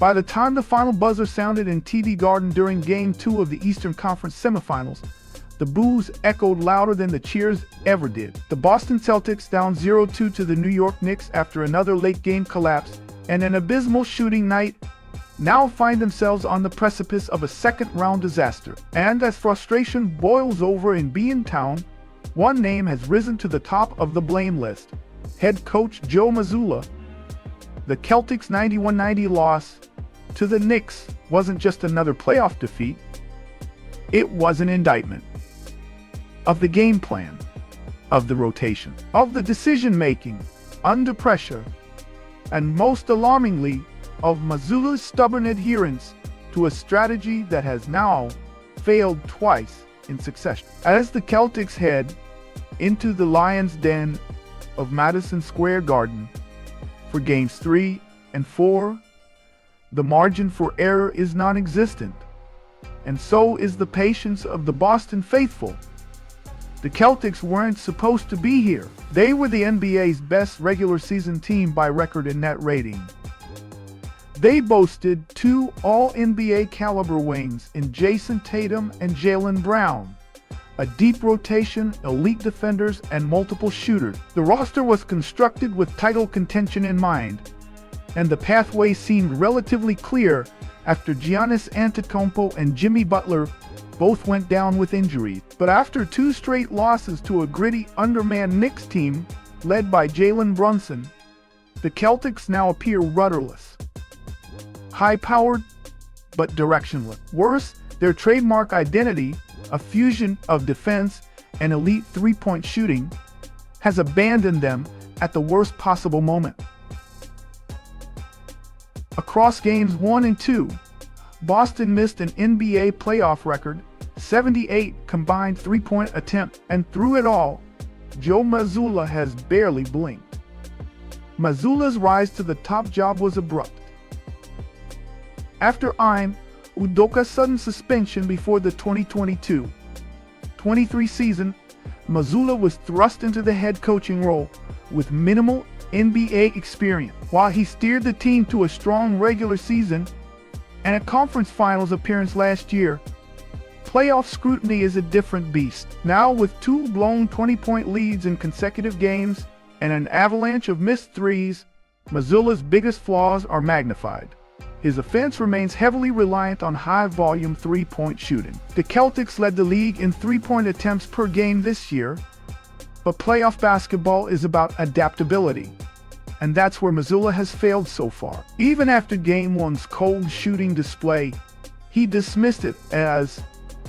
By the time the final buzzer sounded in TD Garden during Game 2 of the Eastern Conference semifinals, the boos echoed louder than the cheers ever did. The Boston Celtics, down 0-2 to the New York Knicks after another late-game collapse and an abysmal shooting night, now find themselves on the precipice of a second-round disaster. And as frustration boils over in Town, one name has risen to the top of the blame list: head coach Joe Mazzulla. The Celtics' 91-90 loss to the Knicks wasn't just another playoff defeat. It was an indictment of the game plan, of the rotation, of the decision-making under pressure, and most alarmingly, of Mazzulla's stubborn adherence to a strategy that has now failed twice in succession. As the Celtics head into the Lions' den of Madison Square Garden for Games 3 and 4, the margin for error is non-existent, and so is the patience of the Boston faithful. The Celtics weren't supposed to be here. They were the NBA's best regular season team by record and net rating. They boasted two All-NBA caliber wings in Jason Tatum and Jaylen Brown, a deep rotation, elite defenders, and multiple shooters. The roster was constructed with title contention in mind, and the pathway seemed relatively clear after Giannis Antetokounmpo and Jimmy Butler both went down with injuries. But after two straight losses to a gritty, undermanned Knicks team led by Jalen Brunson, the Celtics now appear rudderless, high-powered, but directionless. Worse, their trademark identity, a fusion of defense and elite three-point shooting, has abandoned them at the worst possible moment. Across Games 1 and 2, Boston missed an NBA playoff record 78 combined three-point attempts, and through it all, Joe Mazzulla has barely blinked. Mazzulla's rise to the top job was abrupt. After Ime Udoka's sudden suspension before the 2022-23 season, Mazzulla was thrust into the head coaching role with minimal NBA experience. While he steered the team to a strong regular season and a conference finals appearance last year, playoff scrutiny is a different beast. Now, with two blown 20-point leads in consecutive games and an avalanche of missed threes, Mazzulla's biggest flaws are magnified. His offense remains heavily reliant on high-volume three-point shooting. The Celtics led the league in three-point attempts per game this year, but playoff basketball is about adaptability, and that's where Mazzulla has failed so far. Even after Game 1's cold shooting display, he dismissed it as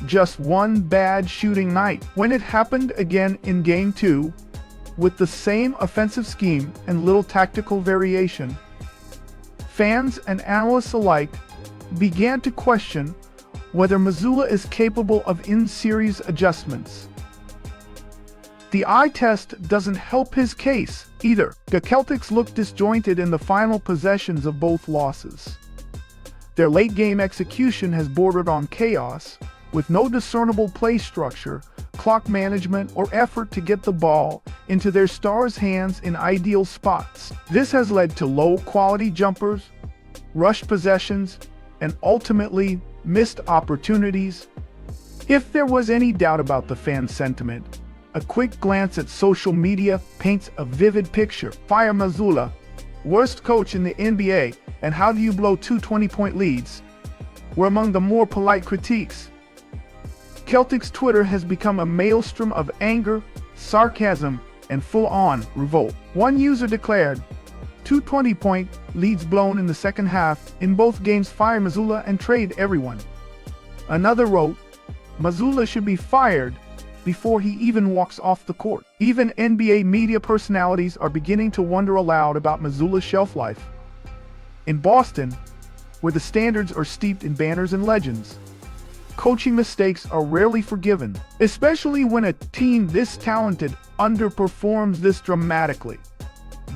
just one bad shooting night. When it happened again in Game 2, with the same offensive scheme and little tactical variation, fans and analysts alike began to question whether Mazzulla is capable of in-series adjustments. The eye test doesn't help his case either. The Celtics looked disjointed in the final possessions of both losses. Their late-game execution has bordered on chaos, with no discernible play structure, clock management, or effort to get the ball into their stars' hands in ideal spots. This has led to low-quality jumpers, rushed possessions, and ultimately missed opportunities. If there was any doubt about the fan sentiment, a quick glance at social media paints a vivid picture. Fire Mazzulla, worst coach in the NBA, and how do you blow two 20-point leads, were among the more polite critiques. Celtics Twitter has become a maelstrom of anger, sarcasm, and full-on revolt. One user declared, "Two 20-point leads blown in the second half. In both games, fire Mazzulla and trade everyone." Another wrote, "Mazzulla should be fired before he even walks off the court." Even NBA media personalities are beginning to wonder aloud about Mazzulla's shelf life. In Boston, where the standards are steeped in banners and legends, coaching mistakes are rarely forgiven, especially when a team this talented underperforms this dramatically.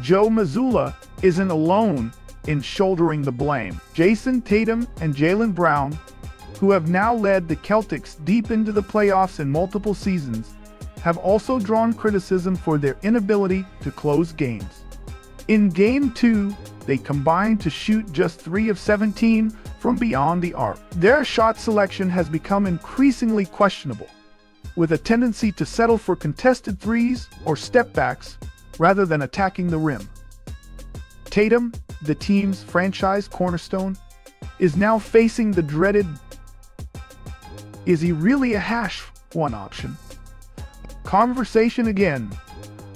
Joe Mazzulla isn't alone in shouldering the blame. Jason Tatum and Jaylen Brown, who have now led the Celtics deep into the playoffs in multiple seasons, have also drawn criticism for their inability to close games. In Game 2, they combined to shoot just 3 of 17 from beyond the arc. Their shot selection has become increasingly questionable, with a tendency to settle for contested threes or step-backs rather than attacking the rim. Tatum, the team's franchise cornerstone, is now facing the dreaded "is he really a hash one" option conversation again.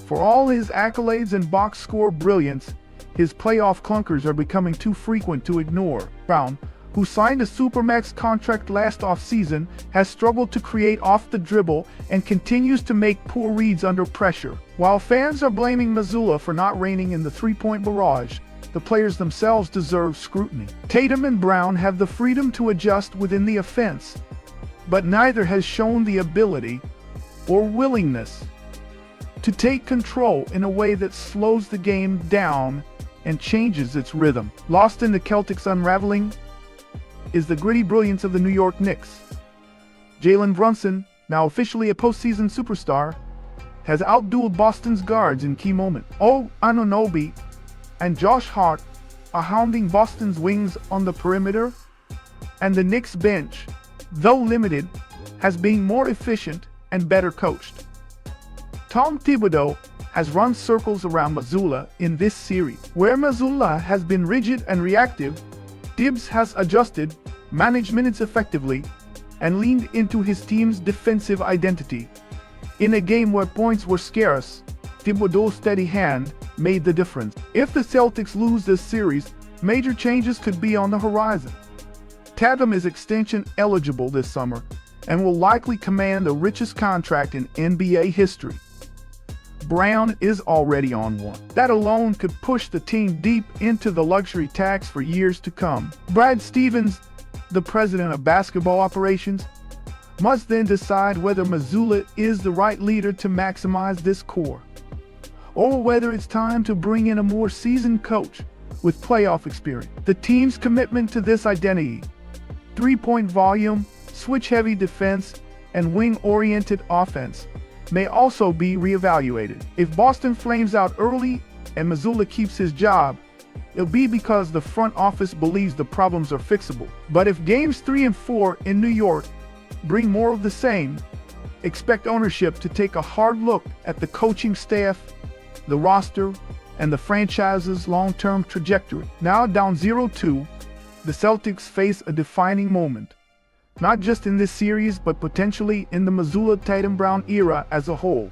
For all his accolades and box score brilliance, his playoff clunkers are becoming too frequent to ignore. Brown, who signed a Supermax contract last offseason, has struggled to create off the dribble and continues to make poor reads under pressure. While fans are blaming Mazzulla for not reigning in the three-point barrage, the players themselves deserve scrutiny. Tatum and Brown have the freedom to adjust within the offense, but neither has shown the ability or willingness to take control in a way that slows the game down and changes its rhythm. Lost in the Celtics' unraveling is the gritty brilliance of the New York Knicks. Jalen Brunson, now officially a postseason superstar, has outdueled Boston's guards in key moments. Anunoby and Josh Hart are hounding Boston's wings on the perimeter, and the Knicks bench, though limited, has been more efficient and better coached. Tom Thibodeau has run circles around Mazzulla in this series. Where Mazzulla has been rigid and reactive, Tibbs has adjusted, managed minutes effectively, and leaned into his team's defensive identity. In a game where points were scarce, Thibodeau's steady hand made the difference. If the Celtics lose this series, major changes could be on the horizon. Tatum is extension eligible this summer and will likely command the richest contract in NBA history. Brown is already on one. That alone could push the team deep into the luxury tax for years to come. Brad Stevens, the president of basketball operations, must then decide whether Mazzulla is the right leader to maximize this core, or whether it's time to bring in a more seasoned coach with playoff experience. The team's commitment to this identity, three-point volume, switch-heavy defense, and wing-oriented offense may also be reevaluated. If Boston flames out early and Mazzulla keeps his job, it'll be because the front office believes the problems are fixable. But if Games 3 and 4 in New York bring more of the same, expect ownership to take a hard look at the coaching staff, the roster, and the franchise's long-term trajectory. Now down 0-2, the Celtics face a defining moment, not just in this series, but potentially in the Mazzulla-Tatum-Brown era as a whole.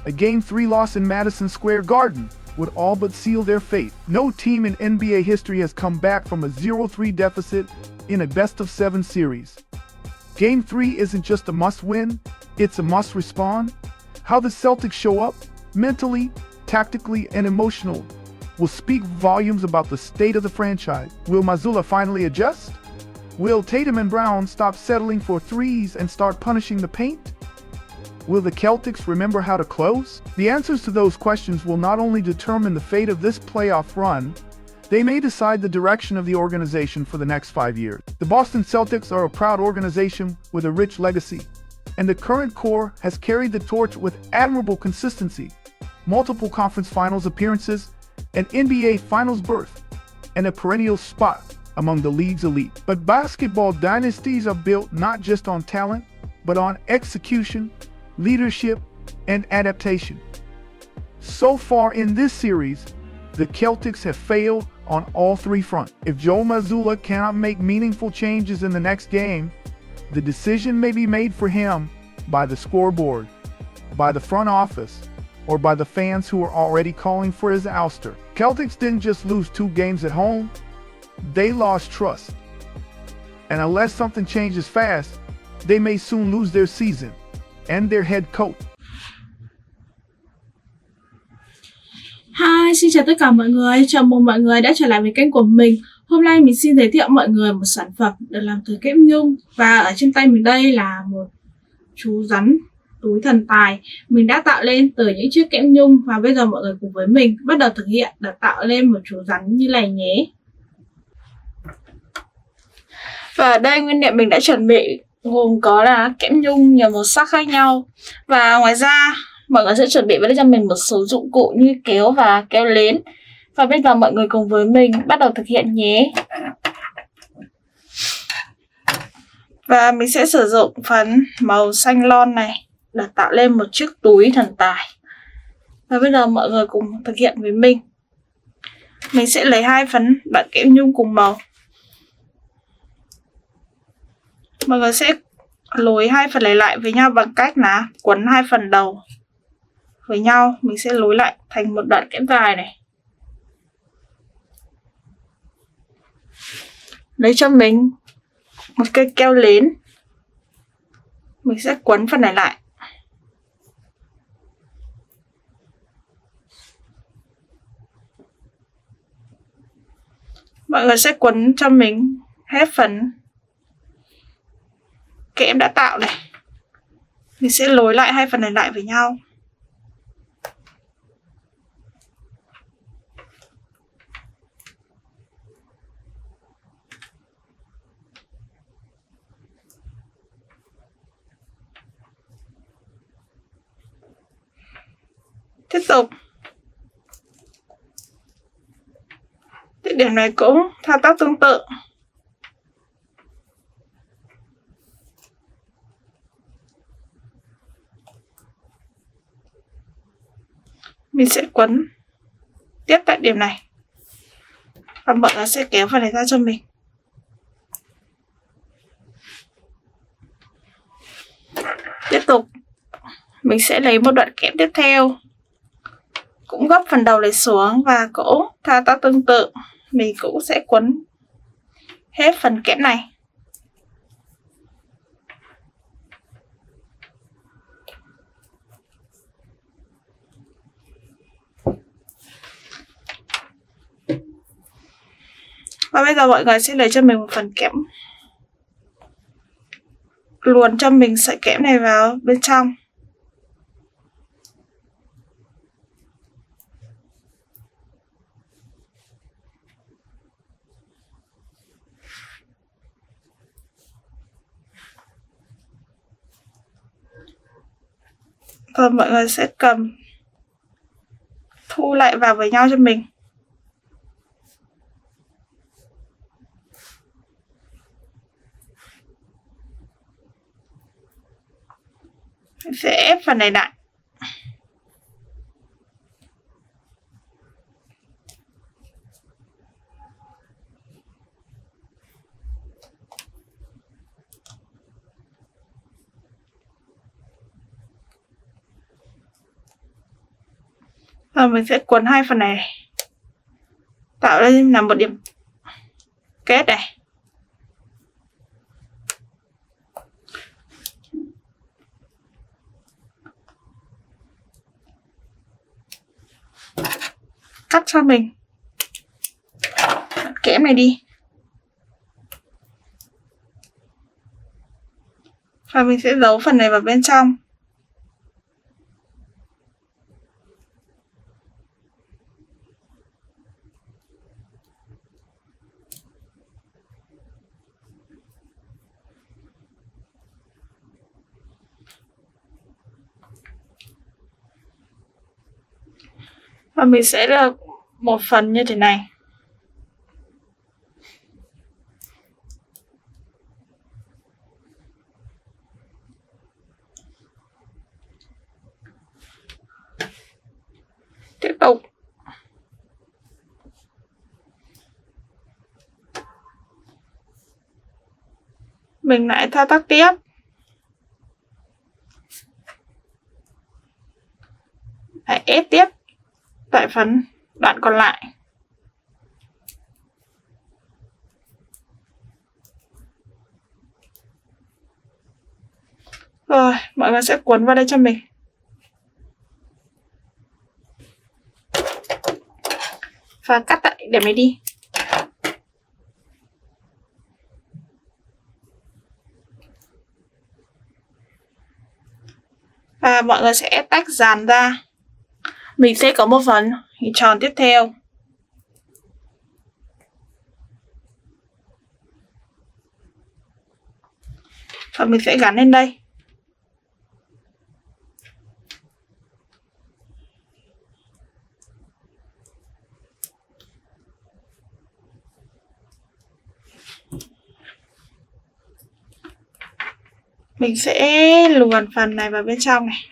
A Game 3 loss in Madison Square Garden would all but seal their fate. No team in NBA history has come back from a 0-3 deficit in a best-of-7 series. Game 3 isn't just a must-win, it's a must-respond. How the Celtics show up, mentally, tactically, and emotionally, will speak volumes about the state of the franchise. Will Mazzulla finally adjust? Will Tatum and Brown stop settling for threes and start punishing the paint? Will the Celtics remember how to close? The answers to those questions will not only determine the fate of this playoff run, they may decide the direction of the organization for the next 5 years. The Boston Celtics are a proud organization with a rich legacy, and the current core has carried the torch with admirable consistency. Multiple conference finals appearances, an NBA finals berth, and a perennial spot among the league's elite. But basketball dynasties are built not just on talent, but on execution, leadership, and adaptation. So far in this series, the Celtics have failed on all three fronts. If Joe Mazzulla cannot make meaningful changes in the next game, the decision may be made for him by the scoreboard, by the front office, or by the fans who are already calling for his ouster. Celtics didn't just lose 2 games at home, they lost trust. And unless something changes fast, they may soon lose their season and their head coach. Hi, xin chào tất cả mọi người, chào mừng mọi người đã trở lại với kênh của mình. Hôm nay mình xin giới thiệu mọi người một sản phẩm được làm từ kẽm nhung. Và ở trên tay mình đây là một chú rắn túi thần tài. Mình đã tạo lên từ những chiếc kẽm nhung. Và bây giờ mọi người cùng với mình bắt đầu thực hiện để tạo lên một chú rắn như này nhé. Và ở đây nguyên liệu mình đã chuẩn bị gồm có là kẽm nhung nhiều màu sắc khác nhau. Và ngoài ra mọi người sẽ chuẩn bị với cho mình một số dụng cụ như kéo và kéo nến. Và bây giờ mọi người cùng với mình bắt đầu thực hiện nhé. Và mình sẽ sử dụng phấn màu xanh lon này để tạo lên một chiếc túi thần tài. Và bây giờ mọi người cùng thực hiện với mình. Mình sẽ lấy 2 phấn đoạn kẽm nhung cùng màu. Mọi người sẽ nối 2 phần này lại với nhau bằng cách là quấn 2 phần đầu với nhau. Mình sẽ nối lại thành một đoạn kẽm dài này. Lấy cho mình một cây keo nến. Mình sẽ quấn phần này lại. Mọi người sẽ quấn cho mình hết phần kẽm đã tạo này. Mình sẽ nối lại 2 phần này lại với nhau. Tiếp tục. Địa điểm này cũng thao tác tương tự. Mình sẽ quấn tiếp tại điểm này. Và mọi người sẽ kéo phần này ra cho mình. Tiếp tục. Mình sẽ lấy một đoạn kẽm tiếp theo. Cũng gấp phần đầu này xuống và cũng thao tác tương tự. Mình cũng sẽ quấn hết phần kẽm này. Và bây giờ mọi người sẽ lấy cho mình một phần kẽm. Luồn cho mình sợi kẽm này vào bên trong. Rồi mọi người sẽ cầm thu lại vào với nhau cho mình. Mình sẽ ép phần này lại. Và mình sẽ quấn 2 phần này tạo lên là một điểm kết này. Cắt cho mình kẽm này đi. Và mình sẽ giấu phần này vào bên trong. Và mình sẽ được một phần như thế này. Tiếp tục. Mình lại thao tác tiếp. Lại ép tiếp tại phần đoạn còn lại. Rồi, mọi người sẽ cuốn vào đây cho mình. Và cắt tại điểm này đi. Và mọi người sẽ tách dàn ra. Mình sẽ có một phần hình tròn tiếp theo. Và mình sẽ gắn lên đây. Mình sẽ luồn phần này vào bên trong này.